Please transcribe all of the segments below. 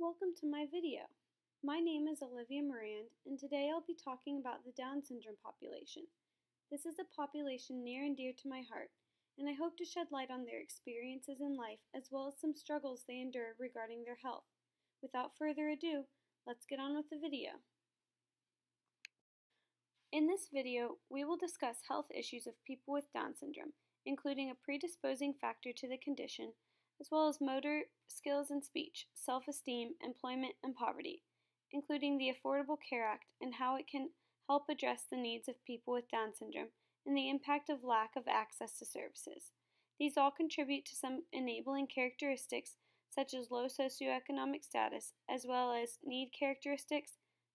Welcome to my video. My name is Olivia Morand, and today I'll be talking about the Down syndrome population. This is a population near and dear to my heart, and I hope to shed light on their experiences in life as well as some struggles they endure regarding their health. Without further ado, let's get on with the video. In this video, we will discuss health issues of people with Down syndrome, including a predisposing factor to the condition, as well as motor skills and speech, self-esteem, employment, and poverty, including the Affordable Care Act and how it can help address the needs of people with Down syndrome and the impact of lack of access to services. These all contribute to some enabling characteristics such as low socioeconomic status, as well as need characteristics,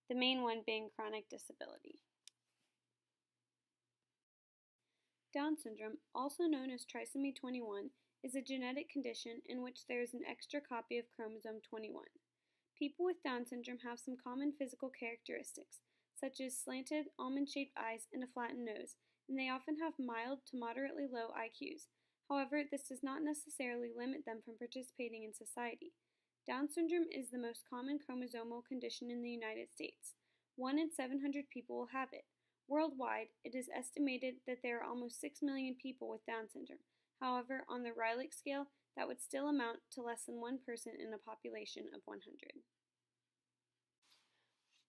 the main one being chronic disability. Down syndrome, also known as trisomy 21, is a genetic condition in which there is an extra copy of chromosome 21. People with Down syndrome have some common physical characteristics, such as slanted, almond-shaped eyes and a flattened nose, and they often have mild to moderately low IQs. However, this does not necessarily limit them from participating in society. Down syndrome is the most common chromosomal condition in the United States. 1 in 700 people will have it. Worldwide, it is estimated that there are almost 6 million people with Down syndrome. However, on the Rayleigh scale, that would still amount to less than 1 person in a population of 100.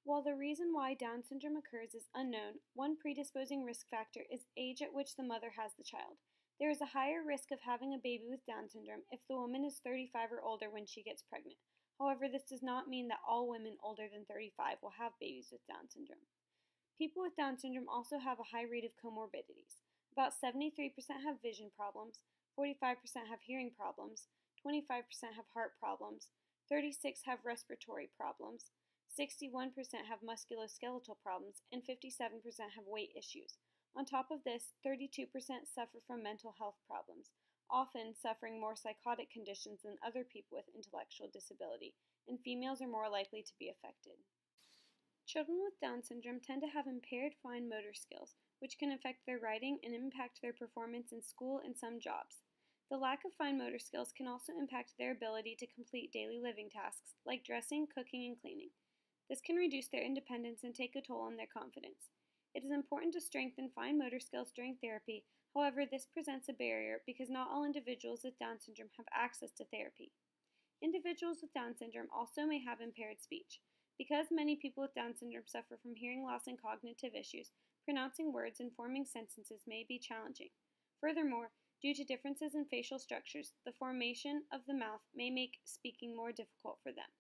While the reason why Down syndrome occurs is unknown, one predisposing risk factor is age at which the mother has the child. There is a higher risk of having a baby with Down syndrome if the woman is 35 or older when she gets pregnant. However, this does not mean that all women older than 35 will have babies with Down syndrome. People with Down syndrome also have a high rate of comorbidities. About 73% have vision problems, 45% have hearing problems, 25% have heart problems, 36% have respiratory problems, 61% have musculoskeletal problems, and 57% have weight issues. On top of this, 32% suffer from mental health problems, often suffering more psychotic conditions than other people with intellectual disability, and females are more likely to be affected. Children with Down syndrome tend to have impaired fine motor skills, which can affect their writing and impact their performance in school and some jobs. The lack of fine motor skills can also impact their ability to complete daily living tasks, like dressing, cooking, and cleaning. This can reduce their independence and take a toll on their confidence. It is important to strengthen fine motor skills during therapy. However, this presents a barrier because not all individuals with Down syndrome have access to therapy. Individuals with Down syndrome also may have impaired speech. Because many people with Down syndrome suffer from hearing loss and cognitive issues, pronouncing words and forming sentences may be challenging. Furthermore, due to differences in facial structures, the formation of the mouth may make speaking more difficult for them.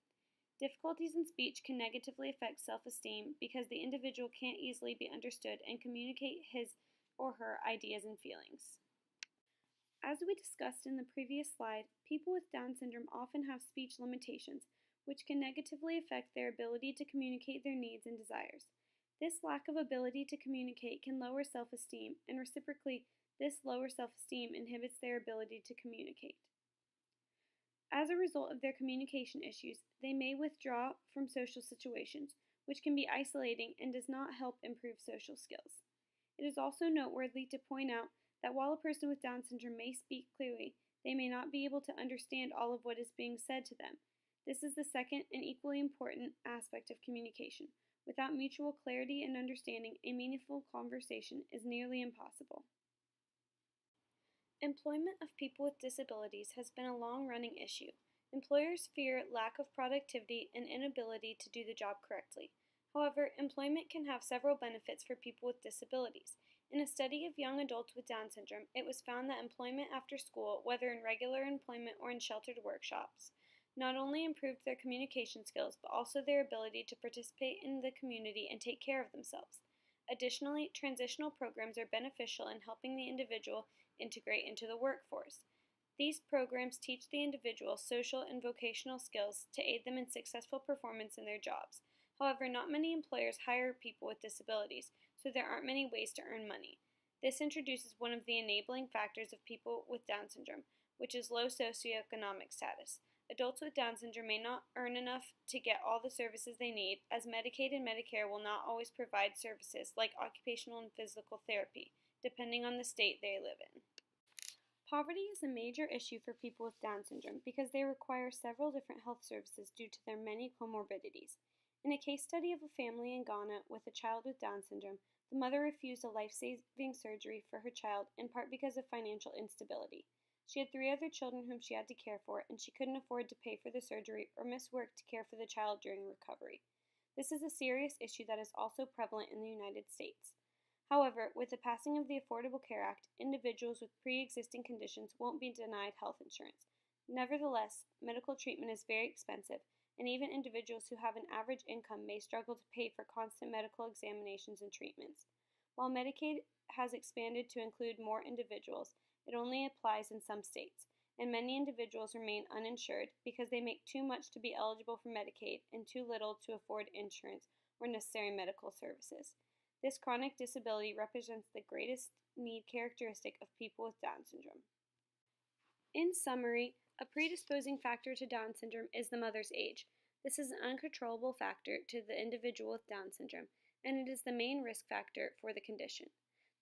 Difficulties in speech can negatively affect self-esteem because the individual can't easily be understood and communicate his or her ideas and feelings. As we discussed in the previous slide, people with Down syndrome often have speech limitations, which can negatively affect their ability to communicate their needs and desires. This lack of ability to communicate can lower self-esteem, and reciprocally, this lower self-esteem inhibits their ability to communicate. As a result of their communication issues, they may withdraw from social situations, which can be isolating and does not help improve social skills. It is also noteworthy to point out that while a person with Down syndrome may speak clearly, they may not be able to understand all of what is being said to them. This is the second and equally important aspect of communication. Without mutual clarity and understanding, a meaningful conversation is nearly impossible. Employment of people with disabilities has been a long-running issue. Employers fear lack of productivity and inability to do the job correctly. However, employment can have several benefits for people with disabilities. In a study of young adults with Down syndrome, it was found that employment after school, whether in regular employment or in sheltered workshops, not only improved their communication skills, but also their ability to participate in the community and take care of themselves. Additionally, transitional programs are beneficial in helping the individual integrate into the workforce. These programs teach the individual social and vocational skills to aid them in successful performance in their jobs. However, not many employers hire people with disabilities, so there aren't many ways to earn money. This introduces one of the enabling factors of people with Down syndrome, which is low socioeconomic status. Adults with Down syndrome may not earn enough to get all the services they need, as Medicaid and Medicare will not always provide services like occupational and physical therapy, depending on the state they live in. Poverty is a major issue for people with Down syndrome because they require several different health services due to their many comorbidities. In a case study of a family in Ghana with a child with Down syndrome, the mother refused a life-saving surgery for her child in part because of financial instability. She had 3 other children whom she had to care for, and she couldn't afford to pay for the surgery or miss work to care for the child during recovery. This is a serious issue that is also prevalent in the United States. However, with the passing of the Affordable Care Act, individuals with pre-existing conditions won't be denied health insurance. Nevertheless, medical treatment is very expensive, and even individuals who have an average income may struggle to pay for constant medical examinations and treatments. While Medicaid has expanded to include more individuals, it only applies in some states, and many individuals remain uninsured because they make too much to be eligible for Medicaid and too little to afford insurance or necessary medical services. This chronic disability represents the greatest need characteristic of people with Down syndrome. In summary, a predisposing factor to Down syndrome is the mother's age. This is an uncontrollable factor to the individual with Down syndrome, and it is the main risk factor for the condition.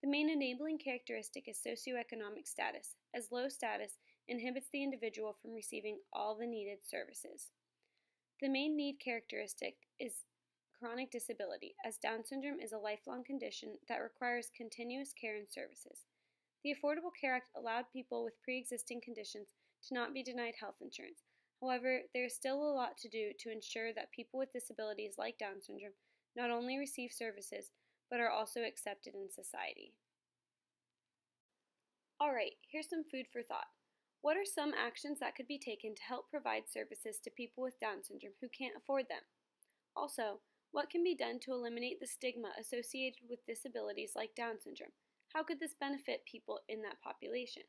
The main enabling characteristic is socioeconomic status, as low status inhibits the individual from receiving all the needed services. The main need characteristic is chronic disability, as Down syndrome is a lifelong condition that requires continuous care and services. The Affordable Care Act allowed people with pre-existing conditions to not be denied health insurance. However, there is still a lot to do to ensure that people with disabilities like Down syndrome not only receive services, but are also accepted in society. Alright, here's some food for thought. What are some actions that could be taken to help provide services to people with Down syndrome who can't afford them? Also, what can be done to eliminate the stigma associated with disabilities like Down syndrome? How could this benefit people in that population?